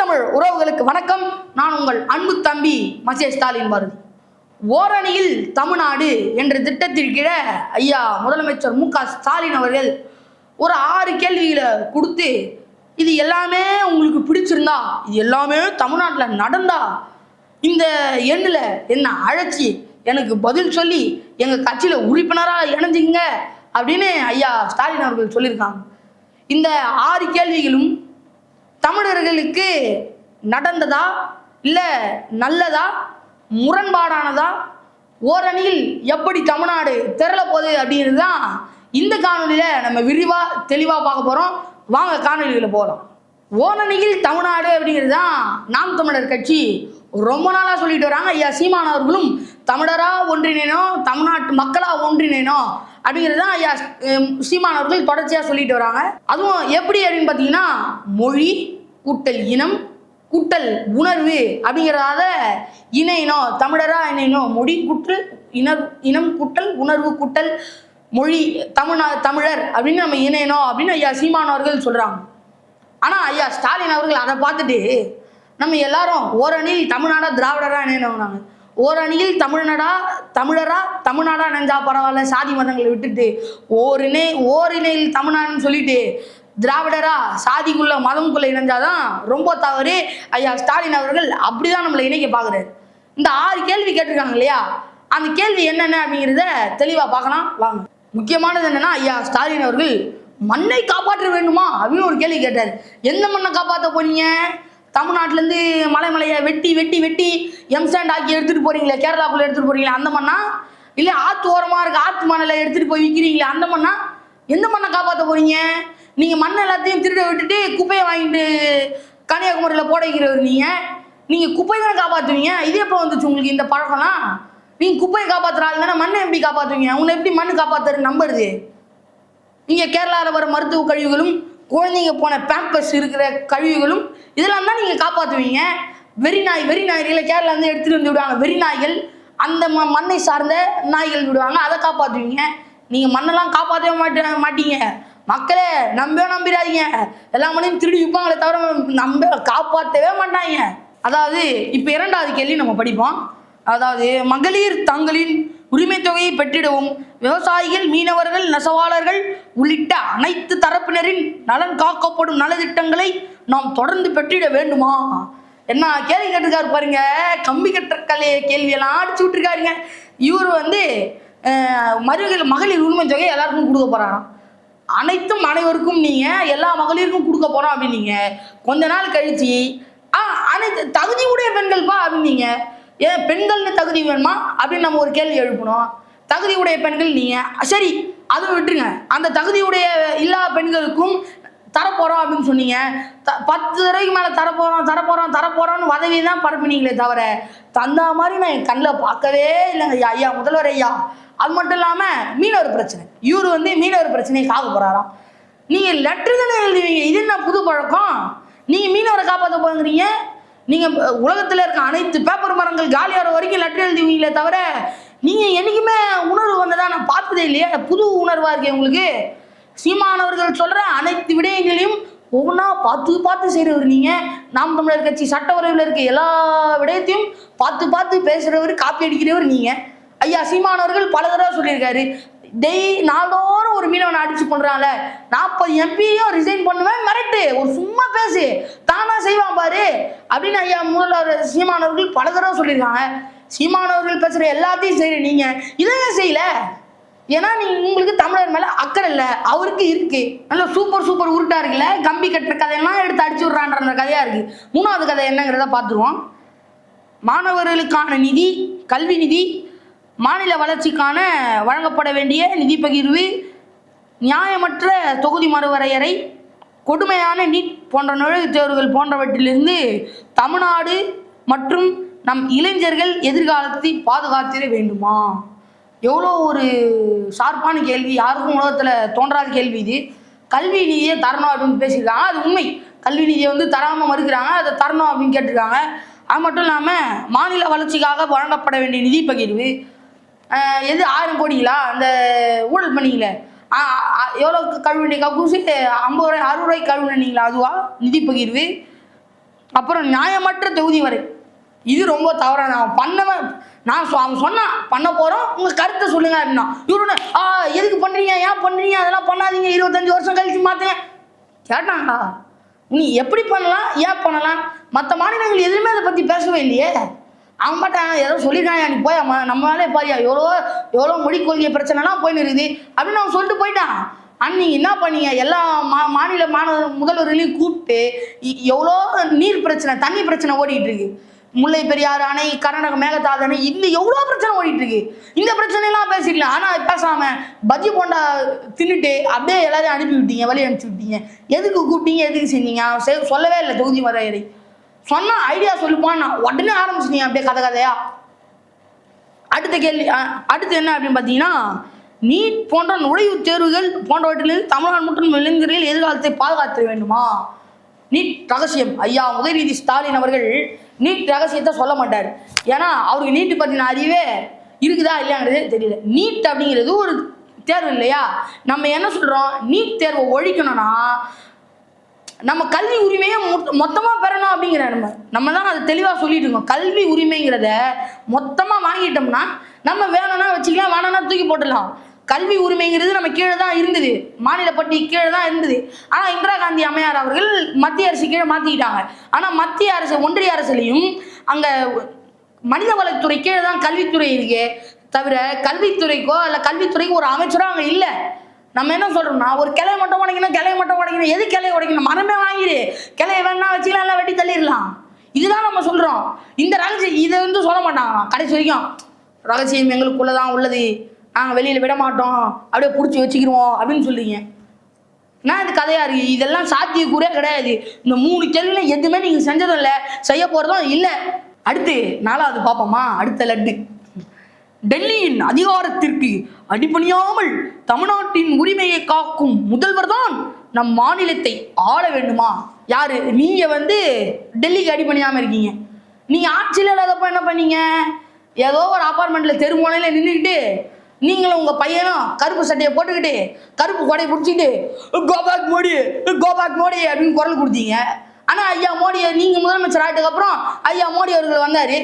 தனித்தமிழ் உறவுகளுக்கு வணக்கம். நான் உங்கள் அன்பு தம்பி மசே ஸ்டாலின் பாரதி. ஓரணியில் தமிழ்நாடு என்ற திட்டத்திற்கு கீழே ஐயா முதலமைச்சர் மு.க. ஸ்டாலின் அவர்கள் ஒரு 6 கேள்விகளை கொடுத்து, இது எல்லாமே உங்களுக்கு பிடிச்சிருந்தா, இது எல்லாமே தமிழ்நாட்டில் நடந்தா இந்த எண்ணில் என்ன அழைச்சி எனக்கு பதில் சொல்லி எங்கள் கட்சியில் உறுப்பினராக இணைஞ்சிங்க அப்படின்னு ஐயா ஸ்டாலின் அவர்கள் சொல்லியிருக்காங்க. இந்த 6 கேள்விகளும் தமிழர்களுக்கு நடந்ததா, இல்லை நல்லதா, முரண்பாடானதா, ஓரணியில் எப்படி தமிழ்நாடு திரள போகுது அப்படிங்கிறது தான் இந்த காணொலியில் நம்ம விரிவாக தெளிவாக பார்க்க போகிறோம். வாங்க காணொலியில் போகலாம். ஓரணியில் தமிழ்நாடு அப்படிங்கிறது தான் நாம் தமிழர் கட்சி ரொம்ப நாளாக சொல்லிட்டு வராங்க. ஐயா சீமான் அவர்களும் தமிழராக ஒன்றிணைனோம், தமிழ்நாட்டு மக்களாக ஒன்றிணைனோம் அப்படிங்கிறது தான் ஐயா சீமான் அவர்கள் தொடர்ச்சியாக சொல்லிட்டு வராங்க. அதுவும் எப்படி அப்படின்னு பார்த்தீங்கன்னா, மொழி கூட்டல் இனம் கூட்டல் உணர்வு அப்படிங்கிறதால இணையணும், தமிழராக இணையணும், மொழி கூட்டல் இனம் கூட்டல் உணர்வு கூட்டல் மொழி தமிழர் அப்படின்னு நம்ம இணையணும் அப்படின்னு ஐயா சீமான் அவர்கள் சொல்கிறாங்க. ஆனால் ஐயா ஸ்டாலின் அவர்கள் அதை பார்த்துட்டு நம்ம எல்லாரும் ஓரணியில் தமிழ்நாடா திராவிடராக இணையணும்னாங்க. ஓரணியில் தமிழ்நாடா நினைஞ்சா பரவாயில்ல, சாதி மதங்களை விட்டுட்டு ஓரிணையில் தமிழ்நாடுன்னு சொல்லிட்டு திராவிடரா சாதிக்குள்ள மதமுக்குள்ள இணைஞ்சாதான் ரொம்ப தவறு. ஐயா ஸ்டாலின் அவர்கள் அப்படிதான் நம்மளை இணைக்க பார்க்குறாரு. இந்த 6 கேள்வி கேட்டிருக்காங்க இல்லையா, அந்த கேள்வி என்னென்ன அப்படிங்கிறத தெளிவாக பார்க்கலாம் வாங்க. முக்கியமானது என்னன்னா, ஐயா ஸ்டாலின் அவர்கள் மண்ணை காப்பாற்ற வேண்டுமா அப்படின்னு ஒரு கேள்வி கேட்டார். எந்த மண்ணை காப்பாற்ற போறீங்க? தமிழ்நாட்டிலேருந்து மலையை வெட்டி வெட்டி வெட்டி எம்சாண்ட் ஆக்கி எடுத்துகிட்டு போகிறீங்களே, கேரளாக்குள்ளே எடுத்துகிட்டு போகிறீங்களே அந்த மண்ணா, இல்லை ஆற்று ஓரமாக இருக்க ஆற்று மணலை எடுத்துகிட்டு போய் விற்கிறீங்களே அந்த மண்ணா? எந்த மண்ணை காப்பாற்ற போகிறீங்க? நீங்கள் மண் எல்லாத்தையும் திருட விட்டுட்டு குப்பையை வாங்கிட்டு கன்னியாகுமரியில் போட வைக்கிறவர் நீங்கள் குப்பையை தானே காப்பாற்றுவீங்க. இதே எப்போ வந்துச்சு உங்களுக்கு இந்த பழக்கம்லாம்? நீங்கள் குப்பையை காப்பாற்றுற ஆள் தானே, மண்ணை எப்படி காப்பாற்றுவீங்க? உங்களை எப்படி மண் காப்பாற்றுறது நம்புறது? நீங்கள் கேரளாவில் வர மருத்துவ கழிவுகளும் குழந்தைங்க போன பேம்பஸ் இருக்கிற கழிவுகளும் இதெல்லாம் தான் நீங்கள் காப்பாற்றுவீங்க. வெறி நாய்களை கேரளாலேருந்து எடுத்துகிட்டு வந்து விடுவாங்க. வெறி நாய்கள், அந்த மண்ணை சார்ந்த நாய்கள் விடுவாங்க, அதை காப்பாற்றுவீங்க. நீங்கள் மண்ணெல்லாம் காப்பாற்றவே மாட்டீங்க. மக்களே நம்பிடாதீங்க, எல்லா மண்ணையும் திருடி விற்பாங்களே தவிர காப்பாற்றவே மாட்டாங்க. அதாவது இப்போ 2வது கேள்வி நம்ம படிப்போம். அதாவது மகளிர் தங்களின் உரிமை தொகையை பெற்றிடவும் விவசாயிகள், மீனவர்கள், நெசவாளர்கள் உள்ளிட்ட அனைத்து தரப்பினரின் நலன் காக்கப்படும் நலத்திட்டங்களை நாம் தொடர்ந்து பெற்றிட வேண்டுமா? என்ன கேள்வி கேட்டிருக்காரு பாருங்க. கம்பி கட்டுற கேள்வியெல்லாம் அடிச்சு விட்டுருக்காருங்க. இவர் மகளிர் உரிமை தொகை எல்லாருக்கும் கொடுக்க போறாராம். அனைவருக்கும் நீங்கள் எல்லா மகளிருக்கும் கொடுக்க போறோம் அப்படின்னீங்க. கொஞ்ச நாள் கழிச்சு அனைத்து தகுதி உடைய பெண்கள்ப்பா அப்படின்னீங்க. ஏன் பெண்கள்னு தகுதி வேணுமா அப்படின்னு நம்ம ஒரு கேள்வி எழுப்பணும். தகுதி உடைய பெண்கள் நீங்கள் சரி, அதுவும் விட்டுருங்க. அந்த தகுதியுடைய எல்லா பெண்களுக்கும் தரப்போகிறோம் அப்படின்னு சொன்னீங்க. 10 தடவைக்கு மேலே தரப்போகிறோன்னு உதவி தான் பரப்பினீங்களே தவிர தந்தா மாதிரி நான் என் கண்ணில் பார்க்கவே இல்லைங்க ஐயா முதல்வர் ஐயா. அது மட்டும் இல்லாமல் மீனவர் பிரச்சனை, இவர் மீனவர் பிரச்சனையை காக்க போகிறாராம். நீங்கள் லெட்டர் தானே எழுதுவீங்க, இது என்ன புது பழக்கம்? நீங்கள் மீனவரை காப்பாற்ற போகிறீங்க. நீங்கள் உலகத்தில் இருக்க அனைத்து பேப்பர் மரங்கள் காலியாகிற வரைக்கும் லெட்டர் எழுதுவீங்களே தவிர நீங்கள் என்றைக்குமே உணர்வு வந்ததாக நான் பார்த்ததே இல்லையா? புது உணர்வாக இருக்கே உங்களுக்கு. சீமானவர்கள் சொல்கிற அனைத்து விடயங்களையும் ஒவ்வொன்றா பார்த்து செய்கிறவர் நீங்கள். நாம் தமிழர் கட்சி சட்டவரைவில் இருக்க எல்லா விடயத்தையும் பார்த்து பேசுகிறவர், காப்பி அடிக்கிறவர் நீங்கள். ஐயா சீமானவர்கள் பல தடவை சொல்லியிருக்காரு, நாளோறும் ஒரு மீனவனை அடிச்சு கொள்றாங்க, 40 எம்பியும் ரிசைன் பண்ணுவேன் மிரட்டு, ஒரு சும்மா பேசு தானா செய்வான் பாரு அப்படின்னு ஐயா முதல்வர் சீமானவர்கள் பல தடவை சொல்லியிருக்காங்க. சீமானவர்கள் பேசுகிற எல்லாத்தையும் செய்கிற நீங்கள் இதையும் செய்யல. ஏன்னா உங்களுக்கு தமிழர் மேலே அக்கறை இல்லை, அவருக்கு இருக்கு. நல்ல சூப்பர் உருட்டா இருக்குல்ல, கம்பி கட்டுற கதையெல்லாம் எடுத்து அடிச்சு விட்றான்ற கதையாக இருக்குது. 3வது கதை என்னங்கிறத பார்த்துருவோம். மாணவர்களுக்கான நிதி, கல்வி நிதி, மாநில வளர்ச்சிக்கான வழங்கப்பட வேண்டிய நிதி பகிர்வு, நியாயமற்ற தொகுதி மறுவரையறை, கொடுமையான நீட் போன்ற நுழைவுத் தேர்வுகள் போன்றவற்றிலிருந்து தமிழ்நாடு மற்றும் நம் இளைஞர்கள் எதிர்காலத்தை பாதுகாத்திட வேண்டுமா? எவ்வளோ ஒரு ஷார்ப்பான கேள்வி, யாருக்கும் உலகத்தில் தோன்றாத கேள்வி இது. கல்வி நிதியை தரணும் அப்படின்னு பேசியிருக்காங்க, அது உண்மை. கல்வி நிதியை தராமல் மறுக்கிறாங்க, அதை தரணும் அப்படின்னு கேட்டிருக்காங்க. அது மட்டும் இல்லாமல் மாநில வளர்ச்சிக்காக வழங்கப்பட வேண்டிய நிதி பகிர்வு, எது 1000 கோடிங்களா அந்த ஊழல் பண்ணிங்கள, எவ்வளோ கழுவுனீங்க? கக்கூசி 50 ரூபாய் 60 ரூபாய்க்கு கழுவுனீங்களா, அதுவா நிதி பகிர்வு? அப்புறம் நியாயமற்ற தொகுதி வரை. இது ரொம்ப தவறான. அவன் சொன்னான் பண்ண போறோம், உங்க கருத்தை சொல்லுங்க அப்படின்னா இவரு எதுக்கு பண்றீங்க, ஏன் பண்றீங்க, அதெல்லாம் பண்ணாதீங்க, 25 வருஷம் கழிச்சு மாத்துங்க கேட்டாங்க. நீ எப்படி பண்ணலாம், ஏன் பண்ணலாம்? மற்ற மாநிலங்கள் எதுவுமே அதை பத்தி பேசவே இல்லையே. அவன் மாட்டான் ஏதோ சொல்லியிருக்காங்க, நீ போய் நம்மளாலே பாரியா எவ்வளோ மொழி கொள்கை பிரச்சனைலாம் போயின்னு இருக்குது அப்படின்னு அவன் சொல்லிட்டு போயிட்டான். நீங்க என்ன பண்ணீங்க, எல்லா மாநில முதல்வர்களையும் கூப்பிட்டு எவ்வளோ நீர் பிரச்சனை, தண்ணி பிரச்சனை ஓடிட்டு இருக்கு. முல்லை பெரியாறு அணை, கர்நாடக மேகதாது அணை, இந்த எவ்வளோ பிரச்சனை ஓடிட்டு இருக்கு. இந்த பிரச்சனைலாம் பேசிக்கலாம். ஆனால் பேசாம பஜ்ஜி போண்டா தின்னுட்டு அப்படியே எல்லாரையும் அனுப்பி விட்டீங்க, வழி அனுப்பிச்சு விட்டீங்க. எதுக்கு கூப்பிட்டீங்க, எதுக்கு செஞ்சீங்க? சொல்லவே இல்லை. தொகுதி வரையறை சொன்னா ஐடியா சொல்லுப்பான், உடனே ஆரம்பிச்சிட்டீங்க அப்படியே கதையா. அடுத்த கேள்வி, அடுத்து என்ன அப்படின்னு பார்த்தீங்கன்னா, நீட் போன்ற நுழைவுத் தேர்வுகள் போன்றவற்றிலிருந்து தமிழ்நாடு மற்றும் இளைஞர்கள் எதிர்காலத்தை பாதுகாக்க வேண்டுமா? நீட் ரகசியம். ஐயா உதயநிதி ஸ்டாலின் அவர்கள் நீட் ரகசியத்தை சொல்ல மாட்டார். ஏன்னா அவருக்கு நீட்டு பற்றின அறிவே இருக்குதா இல்லையாங்கிறது தெரியல. நீட் அப்படிங்கிறது ஒரு தேர்வு இல்லையா? நம்ம என்ன சொல்கிறோம், நீட் தேர்வை ஒழிக்கணும்னா நம்ம கல்வி உரிமையை மொத்தமாக பெறணும் அப்படிங்கிற நம்ம தான் அதை தெளிவாக சொல்லிட்டு இருக்கோம். கல்வி உரிமைங்கிறத மொத்தமாக வாங்கிட்டோம்னா நம்ம வேணும்னா வச்சுக்கலாம், வேணும்னா தூக்கி போட்டுடலாம். கல்வி உரிமைங்கிறது நம்ம கீழே தான் இருந்தது, மாநில பட்டி கீழே தான் இருந்தது. ஆனால் இந்திரா காந்தி அம்மையார் அவர்கள் மத்திய அரசு கீழே மாற்றிக்கிட்டாங்க. ஆனால் மத்திய அரசு, ஒன்றிய அரசுலையும் அங்கே மனிதவளத்துறை கீழே தான் கல்வித்துறை இருக்கு தவிர கல்வித்துறைக்கோ இல்லை கல்வித்துறைக்கு ஒரு அமைச்சரோ அங்கே இல்லை. நம்ம என்ன சொல்றோம்னா, ஒரு கிளையை மட்டும் உடைக்கணும். எது கிளையை உடைக்கணும்? மரமே வாங்கிடு, கிளையை வேணா வச்சுக்கலாம், எல்லாம் வெட்டி தள்ளிடலாம். இதுதான் நம்ம சொல்றோம். இந்த ரகசியம் இதை சொல்ல மாட்டாங்க கடைசி வரைக்கும். ரகசியம் எங்களுக்குள்ளதான் உள்ளது, நாங்கள் வெளியில விட மாட்டோம், அப்படியே பிடிச்சி வச்சுக்கிடுவோம் அப்படின்னு சொல்றீங்க. நான் இது கதையா இருக்கு. இதெல்லாம் சாத்தியக்கூறே கிடையாது. இந்த 3 கேள்வியில எதுவுமே நீங்க செஞ்சதும் இல்லை, செய்ய போறதும் இல்லை. அடுத்து 4வது பார்ப்போமா? அடுத்த லட்டு. டெல்லியின் அதிகாரத்திற்கு அடிபணியாமல் தமிழ்நாட்டின் உரிமையை காக்கும் முதல்வர் தான் நம் மாநிலத்தை ஆள வேண்டுமா? யாரு? நீங்க டெல்லிக்கு அடிபணியாம இருக்கீங்க. நீங்க ஆட்சியில் இல்லாதப்ப என்ன பண்ணீங்க? ஏதோ ஒரு அபார்ட்மெண்ட்ல தெருமுனையில நின்றுக்கிட்டு நீங்களும் உங்க பையனும் கருப்பு சட்டையை போட்டுக்கிட்டு கருப்பு கொடையை பிடிச்சிட்டு கோபாக் மோடி அப்படின்னு குரல் கொடுத்தீங்க. ஆனா ஐயா மோடி நீங்க முதலமைச்சர் ஆயிட்டதுக்கு அப்புறம் ஐயா மோடி அவர்கள் வந்தாரு,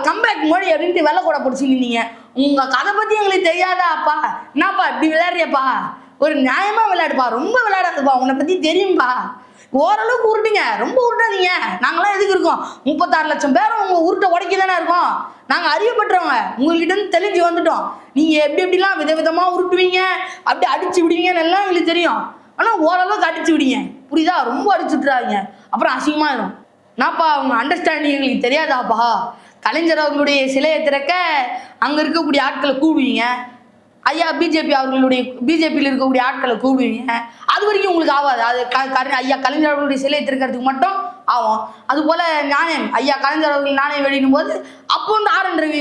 கம்பேக் மோடி அப்படின்ட்டு வெள்ளை கூட பிடிச்சி நின்னீங்க. உங்க கதை பத்தி எங்களுக்கு தெரியாதா அப்பா? என்னப்பா இப்படி விளையாடுறியப்பா? ஒரு நியாயமா விளையாடுப்பா, ரொம்ப விளையாடாதுப்பா, உன்னை பத்தி தெரியும்பா. ஓரளவுக்கு உருட்டுங்க, ரொம்ப உருட்டாதீங்க. நாங்களாம் எதுக்கு இருக்கோம்? 36 லட்சம் பேரும் உங்க உருட்டை உடைக்கி தானே இருக்கோம். நாங்கள் அறியப்பட்டவங்க, உங்ககிட்ட இருந்து தெளிஞ்சு வந்துட்டோம். நீங்க எப்படிலாம் விதவிதமா உருட்டுவீங்க, அப்படி அடிச்சு விடுவீங்கன்னு எல்லாம் எங்களுக்கு தெரியும். ஆனால் ஓரளவுக்கு அடிச்சு விடுங்க, புரியுதா? ரொம்ப அடிச்சுட்றாங்க, அப்புறம் அசிங்கமாயிடும். நான்ப்பா உங்க அண்டர்ஸ்டாண்டிங் எங்களுக்கு தெரியாதாப்பா? கலைஞர் அவர்களுடைய சிலையை திறக்க அங்கே இருக்கக்கூடிய ஆட்களை கூடுவீங்க, ஐயா பிஜேபியில் இருக்கக்கூடிய ஆட்களை கூடுவீங்க. அது வரைக்கும் உங்களுக்கு ஆகாது. அது ஐயா கலைஞர் அவர்களுடைய சிலையை திறக்கிறதுக்கு மட்டும் ஆகும். அதுபோல் நாணயம், ஐயா கலைஞர் அவர்கள் நாணயம் வெளியிடும் போது அப்போ RN ரவி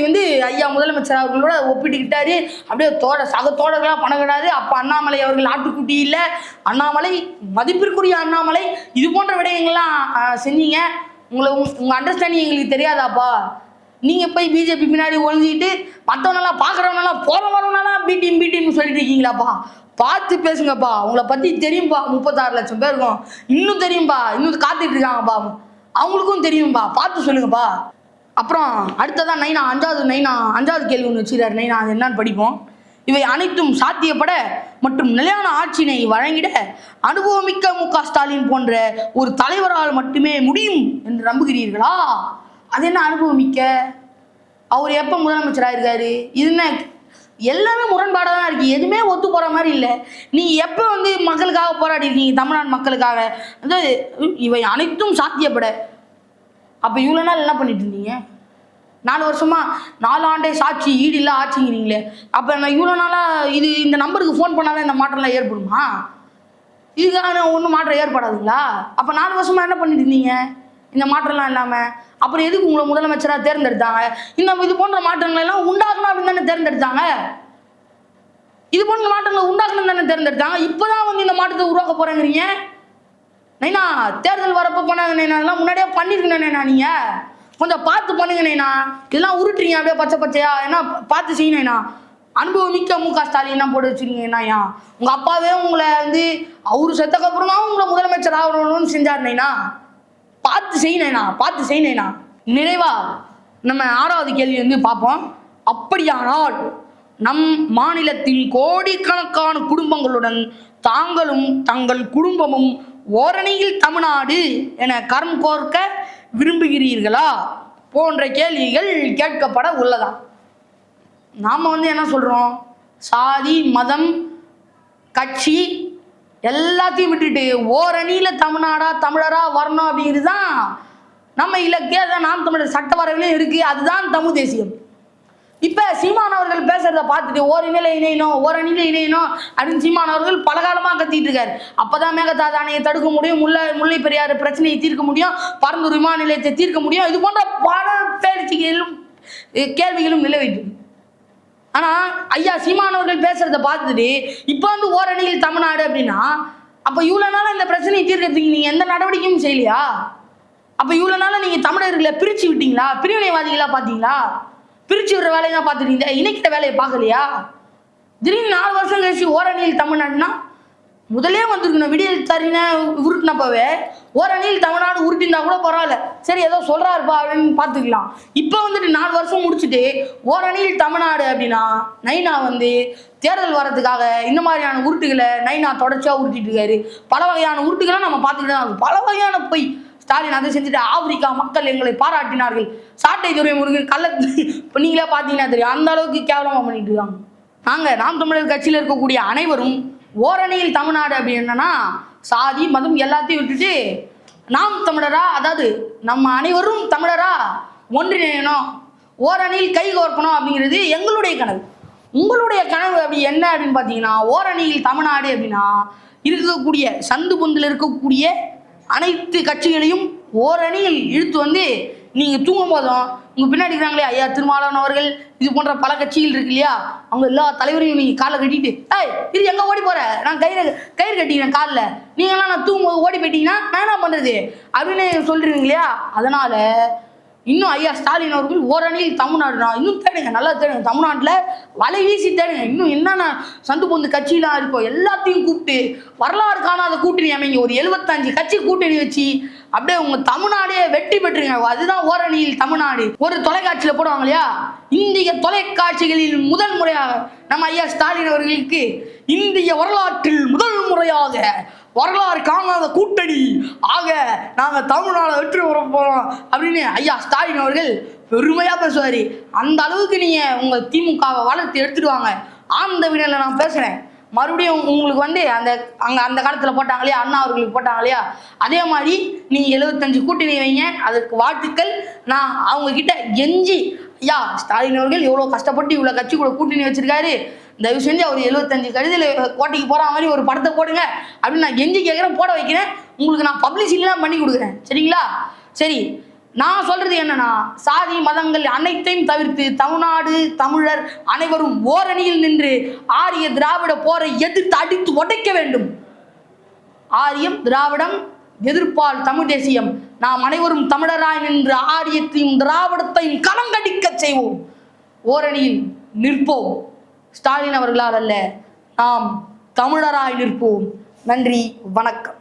ஐயா முதலமைச்சர் அவர்களோட ஒப்பிட்டுக்கிட்டாரு. அப்படியே சகத்தோடர்களாக பணம் கிடையாது. அப்போ அண்ணாமலை அவர்கள் ஆட்டுக்குட்டி இல்லை, அண்ணாமலை மதிப்பிற்குரிய அண்ணாமலை. இது போன்ற விடயங்கள்லாம் செஞ்சீங்க. உங்கள் அண்டர்ஸ்டாண்டிங் எங்களுக்கு தெரியாதாப்பா? நீங்கள் போய் பிஜேபி பின்னாடி ஒழிஞ்சிக்கிட்டு மற்றவனெல்லாம் பார்க்குறவனெல்லாம் போகிறவனெல்லாம் பிடின்னு சொல்லிட்டு இருக்கீங்களாப்பா? பார்த்து பேசுங்கப்பா. உங்களை பற்றி தெரியும்பா. 36 லட்சம் பேர் இருக்கும், இன்னும் தெரியும்பா, இன்னும் காத்துட்டு இருக்காங்கப்பா, அவங்களுக்கும் தெரியும்பா, பார்த்து சொல்லுங்கப்பா. அப்புறம் அடுத்ததான் நைனா 5வது கேள்வி ஒன்று வச்சுக்கிறாரு நைனா. அது என்னன்னு படிப்போம். இவை அனைத்தும் சாத்தியப்பட மற்றும் நிலையான ஆட்சியினை வழங்கிட அனுபவமிக்க MK ஸ்டாலின் போன்ற ஒரு தலைவரால் மட்டுமே முடியும் என்று நம்புகிறீர்களா? அது என்ன அனுபவமிக்க? அவர் எப்போ முதலமைச்சராக இருக்காரு? இது என்ன எல்லாமே முரண்பாடாக தான் இருக்கு, எதுவுமே ஒத்து போகிற மாதிரி இல்லை. நீ எப்போ மக்களுக்காக போராடி இருக்கீங்க, தமிழ்நாடு மக்களுக்காக? இவை அனைத்தும் சாத்தியப்பட. அப்போ இவ்வளோ நாள் என்ன பண்ணிட்டு இருந்தீங்க? 4 வருஷமா 4 ஆண்டே சாட்சி ஈடு இல்லை ஆட்சிங்கிறீங்களே. அப்போ நான் இவ்வளோ நாளாக இந்த நம்பருக்கு ஃபோன் பண்ணாதான் இந்த மாற்றம்லாம் ஏற்படுமா? இதுக்கான ஒன்றும் மாற்றம் ஏற்படாதுங்களா? அப்போ 4 வருஷமா என்ன பண்ணிட்டு இருந்தீங்க இந்த மாற்றம்லாம் இல்லாமல்? அப்புறம் எதுக்கு உங்களை முதலமைச்சராக தேர்ந்தெடுத்தாங்க? இது போன்ற மாற்றங்கள் எல்லாம் உண்டாக்கணும் அப்படின்னு தானே தேர்ந்தெடுத்தாங்க. இது போன்ற மாற்றங்களை உண்டாக்கணும் தானே தேர்ந்தெடுத்தாங்க. இப்போதான் இந்த மாற்றத்தை உருவாக்க போறேங்கிறீங்க. நைனா தேர்தல் வரப்போ போனாங்க நைனா, இதெல்லாம் முன்னாடியே பண்ணிருக்கேன் நைனா. நீங்க கொஞ்சம் பார்த்து பண்ணுங்க நைனா. இதெல்லாம் உருட்டுறீங்க அப்படியே பச்சையா. ஏன்னா பார்த்து செய்யணும்னா. அனுபவமிக்க MK ஸ்டாலின் போட்டு வச்சிருக்கீங்கண்ணா. உங்க அப்பாவே உங்களை அவரு செத்தக்கப்புறம் தான் உங்களை முதலமைச்சர் ஆகணும்னு செஞ்சார் நைனா. பார்த்து செய்யணா. நிறைவா நம்ம 6வது கேள்வி வந்து பார்ப்போம். அப்படியானால் நம் மாநிலத்தில் கோடிக்கணக்கான குடும்பங்களுடன் தாங்களும் தங்கள் குடும்பமும் ஓரணியில் தமிழ்நாடு என கரம் கோர்க்க விரும்புகிறீர்களா போன்ற கேள்விகள் கேட்கப்பட உள்ளதா. நாம வந்து என்ன சொல்றோம், சாதி மதம் கட்சி எல்லாத்தையும் விட்டுட்டு ஓரணியில தமிழரா வரணும் அப்படிங்கிறது தான் நம்ம இலக்கிய நாம் தமிழர் சட்ட வரைவிலும் இருக்கு. அதுதான் தமிழ் தேசியம். இப்ப சீமான் அவர்கள் பேசுறத பார்த்துட்டு ஓரணியில இணையணும் அப்படின்னு சீமான் அவர்கள் பல காலமா கத்திட்டு இருக்காரு. அப்பதான் மேகதாதானையை தடுக்க முடியும், முல்லை பெரியாறு பிரச்சனையை தீர்க்க முடியும், பரந்தூர் விமான நிலையத்தை தீர்க்க முடியும். இது போன்ற பல பேச்சுகளும் கேள்விகளும் நிலவிட்டு. ஆனா ஐயா சீமான் அவர்கள் பேசுறத பார்த்துட்டு இப்ப வந்து ஓரணியில் தமிழ்நாடு அப்படின்னா, அப்ப இவ்வளவு நாள இந்த பிரச்சனையை தீர்க்கிறதுக்கு நீங்க எந்த நடவடிக்கையும் செய்யலையா? அப்ப இவ்வளவு நாள நீங்க தமிழர்களை பிரிச்சு விட்டீங்களா? பிரிவினைவாதிகளா பாத்தீங்களா? பிரிச்சு விடுற வேலையை தான் பார்த்துட்டீங்க, இணைக்கிற வேலையை பார்க்கலையா? திடீர்னு 4 வருஷம் கழிச்சு ஓரணியில் தமிழ்நாடுனா முதலே வந்திருக்கணும். விடியல் தரின உருட்டினப்பவே ஓரணியில் தமிழ்நாடு உருட்டினா கூட பரவாயில்ல, சரி ஏதோ சொல்றாருப்பா அப்படின்னு பார்த்துக்கலாம். இப்போ வந்துட்டு 4 வருஷம் முடிச்சுட்டு ஓரணியில் தமிழ்நாடு அப்படின்னா நைனா வந்து தேர்தல் வர்றதுக்காக இந்த மாதிரியான உருட்டுகளை நைனா தொடர்ச்சியாக உருட்டிட்டு இருக்காரு. பல வகையான உருட்டுகளை நம்ம பார்த்துக்கிட்டு தான், பல வகையான பொய். ஸ்டாலின் அதை செஞ்சுட்டு ஆப்பிரிக்கா மக்கள் எங்களை பாராட்டினார்கள், சாட்டை துறை முருகன் கள்ள இப்போ நீங்களே பார்த்தீங்கன்னா தெரியும், அந்த அளவுக்கு கேவலமாக பண்ணிட்டு இருக்காங்க. நாங்கள் நாம் தமிழர் கட்சியில் இருக்கக்கூடிய அனைவரும் ஓரணியில் தமிழ்நாடு அப்படி என்னன்னா சாதி மதம் எல்லாத்தையும் விட்டுட்டு நாம் தமிழரா, அதாவது நம்ம அனைவரும் தமிழரா ஒன்றிணையணும், ஓரணியில் கை கோர்க்கணும் அப்படிங்கிறது எங்களுடைய கனவு. உங்களுடைய கனவு அப்படி என்ன அப்படின்னு பார்த்தீங்கன்னா, ஓரணியில் தமிழ்நாடு அப்படின்னா இருக்கக்கூடிய சந்து பொந்தில் இருக்கக்கூடிய அனைத்து கட்சிகளையும் ஓரணியில் இழுத்து வந்து நீங்க தூங்கும் போதும் உங்க பின்னாடி இருக்கிறாங்களே ஐயா திருமாவளவன் அவர்கள், இது போன்ற பல கட்சிகள் இருக்கு இல்லையா, அவங்க எல்லா தலைவரையும் நீங்க காலை கட்டிட்டு இது எங்க ஓடி போற, நான் கயிறு கட்டிக்கிறேன் காலில், நீங்களாம் நான் தூங்கும் போது ஓடி போயிட்டீங்கன்னா நான் என்ன பண்றது அப்படின்னு சொல்றீங்க இல்லையா. அதனால இன்னும் ஐயா ஸ்டாலின் அவர்கள் ஓரணியில் தமிழ்நாடுனா இன்னும் தேடுங்க, நல்லா தேடுங்க, தமிழ்நாட்டில் வலை வீசி தேடுங்க. இன்னும் என்னென்ன சந்து பொந்து கட்சியெலாம் இருக்கோ எல்லாத்தையும் கூப்பிட்டு வரலாறு காணாத கூட்டணி அமைங்க, ஒரு 75 கட்சி கூட்டணி வச்சு அப்படியே உங்க தமிழ்நாடே வெற்றி பெற்றுங்க. அதுதான் ஓரணியில் தமிழ்நாடு. ஒரு தொலைக்காட்சியில் போடுவாங்க இல்லையா, இந்திய தொலைக்காட்சிகளில் முதல் முறையாக நம்ம ஐயா ஸ்டாலின் அவர்களுக்கு இந்திய வரலாற்றில் முதல் முறையாக வரலாறு காணாத கூட்டணி ஆக நாங்கள் தமிழ்நாடு வெற்றி வர போகிறோம் அப்படின்னு ஐயா ஸ்டாலின் அவர்கள் பெருமையாக பேசுவார். அந்த அளவுக்கு நீங்கள் உங்கள் திமுகவை வளர்த்து எடுத்துட்டு வாங்க. ஆனந்த வினையில் நான் பேசுகிறேன். மறுபடியும் உங்களுக்கு வந்து அந்த காலத்தில் போட்டாங்க இல்லையா, அண்ணா அவர்களுக்கு போட்டாங்க இல்லையா, அதே மாதிரி நீங்கள் 75 கூட்டணி வைங்க, அதுக்கு வாழ்த்துக்கள். நான் அவங்க கிட்ட கெஞ்சி, ஐயா ஸ்டாலின் அவர்கள் எவ்வளோ கஷ்டப்பட்டு இவ்வளோ கட்சி கூட கூட்டணி வச்சிருக்காரு, தயவு செஞ்சு அவர் 75 கழுதியில் கோட்டைக்கு போகிற மாதிரி ஒரு படத்தை போடுங்க அப்படின்னு நான் கெஞ்சி கேட்குறேன், போட வைக்கிறேன். உங்களுக்கு நான் பப்ளிசிட்டிலாம் பண்ணி கொடுக்குறேன், சரிங்களா? சரி, நான் சொல்றது என்னன்னா, சாதி மதங்கள் அனைத்தையும் தவிர்த்து தமிழ்நாடு தமிழர் அனைவரும் ஓரணியில் நின்று ஆரிய திராவிட போரை எதிர்த்து அடித்து உடைக்க வேண்டும். ஆரியம் திராவிடம் எதிர்ப்பால் தமிழ் தேசியம், நாம் அனைவரும் தமிழராய் நின்று ஆரியத்தையும் திராவிடத்தையும் கலங்கடிக்க செய்வோம். ஓரணியில் நிற்போம். ஸ்டாலின் அவர்களால் அல்ல, நாம் தமிழராய் நிற்போம். நன்றி, வணக்கம்.